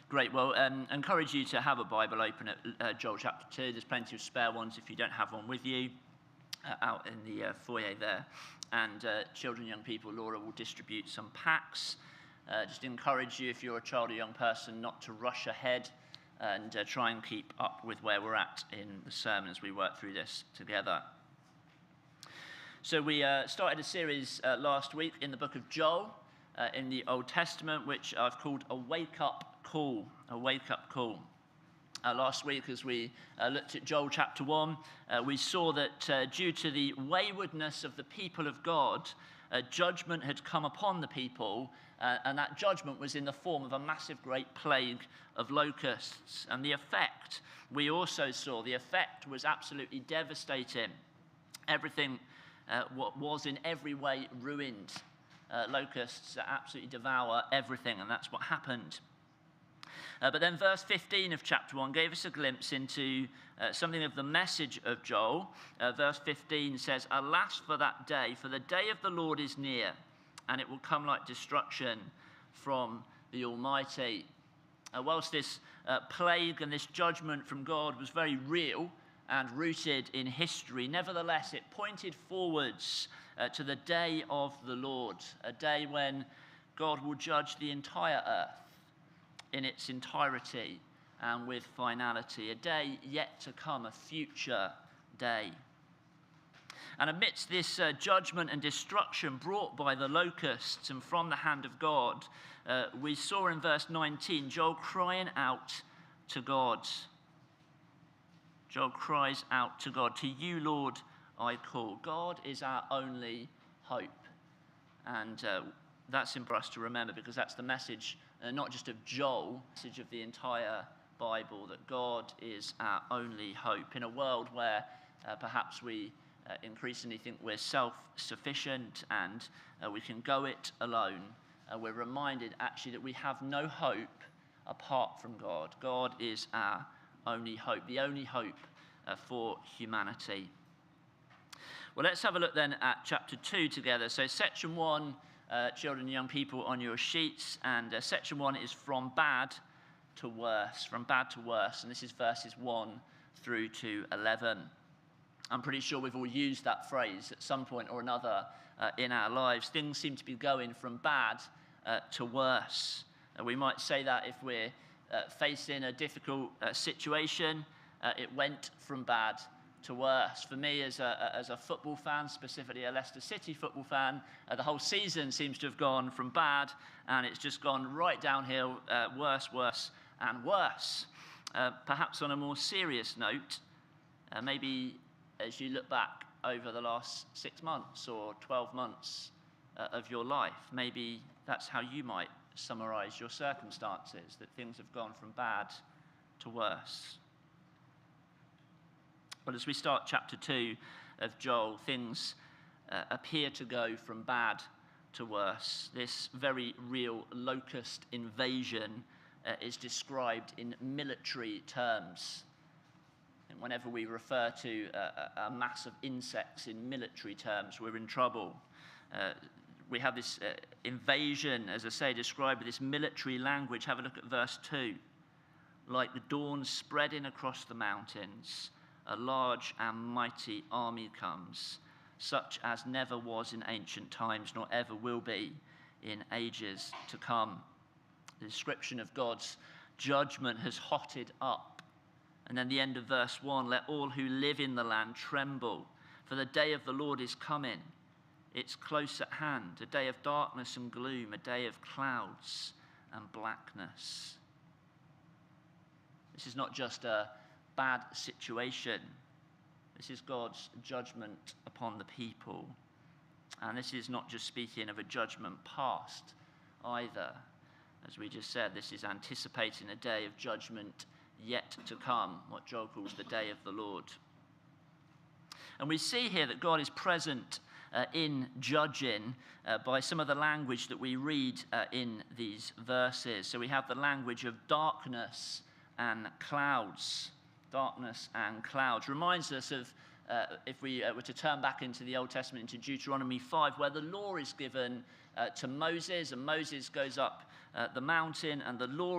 Great. Well, encourage you to have a Bible open at Joel chapter 2. There's plenty of spare ones if you don't have one with you out in the foyer there. And children, young people, Laura will distribute some packs. Just encourage you, if you're a child or young person, not to rush ahead and try and keep up with where we're at in the sermon as we work through this together. So we started a series last week in the book of Joel in the Old Testament, which I've called a wake-up call, a wake-up call. Last week, as we looked at Joel chapter 1, we saw that due to the waywardness of the people of God, judgment had come upon the people, and that judgment was in the form of a massive great plague of locusts. And the effect, we also saw, the effect was absolutely devastating. Everything was in every way ruined. Locusts absolutely devour everything, and that's what happened. But then verse 15 of chapter 1 gave us a glimpse into something of the message of Joel. Verse 15 says, "Alas for that day, for the day of the Lord is near, and it will come like destruction from the Almighty." Whilst this plague and this judgment from God was very real and rooted in history, nevertheless it pointed forwards to the day of the Lord, a day when God will judge the entire earth in its entirety and with finality, a day yet to come, a future day. And amidst this judgment and destruction brought by the locusts and from the hand of God, we saw in verse 19 Joel crying out to God. Joel cries out to God, "To you, Lord, I call." God is our only hope. And that's important for us to remember, because that's the message, not just of Joel, message of the entire Bible, that God is our only hope. In a world where perhaps we increasingly think we're self-sufficient and we can go it alone, we're reminded actually that we have no hope apart from God. God is our only hope, the only hope for humanity. Well, let's have a look then at chapter 2 together. So section 1, children and young people, on your sheets, and section 1 is from bad to worse, from bad to worse, and this is verses 1 through to 11. I'm pretty sure we've all used that phrase at some point or another in our lives. Things seem to be going from bad to worse. We might say that if we're facing a difficult situation, it went from bad to worse. For me, as a football fan, specifically a Leicester City football fan, the whole season seems to have gone from bad, and it's just gone right downhill, worse, and worse. Perhaps on a more serious note, maybe as you look back over the last 6 months or 12 months of your life, maybe that's how you might summarize your circumstances, that things have gone from bad to worse. But as we start chapter 2 of Joel, things appear to go from bad to worse. This very real locust invasion is described in military terms. And whenever we refer to a mass of insects in military terms, we're in trouble. We have this invasion, as I say, described with this military language. Have a look at verse 2. "Like the dawn spreading across the mountains, a large and mighty army comes, such as never was in ancient times, nor ever will be in ages to come." The description of God's judgment has hotted up. And then the end of verse 1, "Let all who live in the land tremble, for the day of the Lord is coming. It's close at hand, a day of darkness and gloom, a day of clouds and blackness." This is not just a bad situation. This is God's judgment upon the people. And this is not just speaking of a judgment past either. As we just said, this is anticipating a day of judgment yet to come, what Joel calls the day of the Lord. And we see here that God is present in judging by some of the language that we read in these verses. So we have the language of darkness and clouds. Darkness and clouds. Reminds us of, if we were to turn back into the Old Testament, into Deuteronomy 5, where the law is given to Moses, and Moses goes up the mountain, and the law